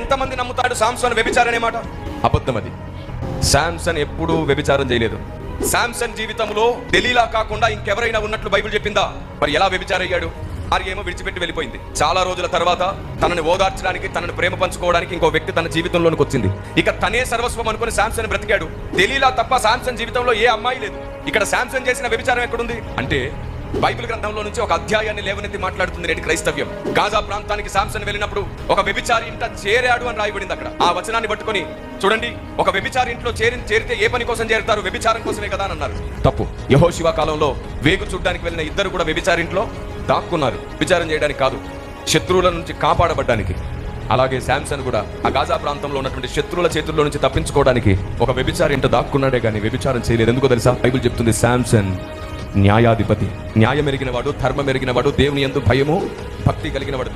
ఎంతమంది నమ్ముతాడు సామ్సన్ వ్యభిచారం అనే మాట? అబద్ధం అది. శాంసన్ ఎప్పుడూ వ్యభిచారం చేయలేదు. శాంసన్ జీవితంలో దెలీలా కాకుండా ఇంకెవరైనా ఉన్నట్లు బైబిల్ చెప్పిందా? మరి ఎలా వ్యభిచారయ్యాడు? భార్య ఏమో విడిచిపెట్టి వెళ్ళిపోయింది. చాలా రోజుల తర్వాత తనని ఓదార్చడానికి, తనని ప్రేమ పంచుకోవడానికి ఇంకో వ్యక్తి తన జీవితంలోనికి వచ్చింది. ఇక తనే సర్వస్వం అనుకుని శాంసన్ బ్రతికాడు. దెలీలా తప్ప శాంసన్ జీవితంలో ఏ అమ్మాయి లేదు. ఇక్కడ శాంసన్ చేసిన వ్యభిచారం ఎక్కడుంది అంటే బైబిల్ గ్రంథంలో నుంచి ఒక అధ్యాయాన్ని లేవనెత్తి మాట్లాడుతుంది నేటి క్రైస్తవ్యం. గాజా ప్రాంతానికి శాంసన్ వెళ్ళినప్పుడు ఒక వ్యభిచారి ఇంట చేరాడు అని రాయబడింది అక్కడ. ఆ వచనాన్ని పట్టుకొని చూడండి, ఒక వ్యభిచారి ఇంట్లో చేరితే ఏ పని కోసం చేరుతారు? వ్యభిచారం కోసమే కదా అని అన్నారు. తప్పు. యెహోషువ కాలంలో వేగు చూడ్డానికి వెళ్ళిన ఇద్దరు కూడా వ్యభిచారి ఇంట్లో దాక్కున్నారు. విచారం చేయడానికి కాదు, శత్రువుల నుంచి కాపాడబడ్డానికి. అలాగే శాంసన్ కూడా ఆ గాజా ప్రాంతంలో ఉన్నటువంటి శత్రువుల చేతుల్లో నుంచి తప్పించుకోవడానికి ఒక వ్యభిచారి ఇంట దాక్కున్నాడే కానీ వ్యభిచారం చేయలేదు. ఎందుకో తెలుసా? బైబిల్ చెప్తుంది శాంసన్ న్యాయాధిపతి, న్యాయం ఎరిగినవాడు, ధర్మం ఎరిగినవాడు, దేవుని యందు భయము భక్తి కలిగినవాడు.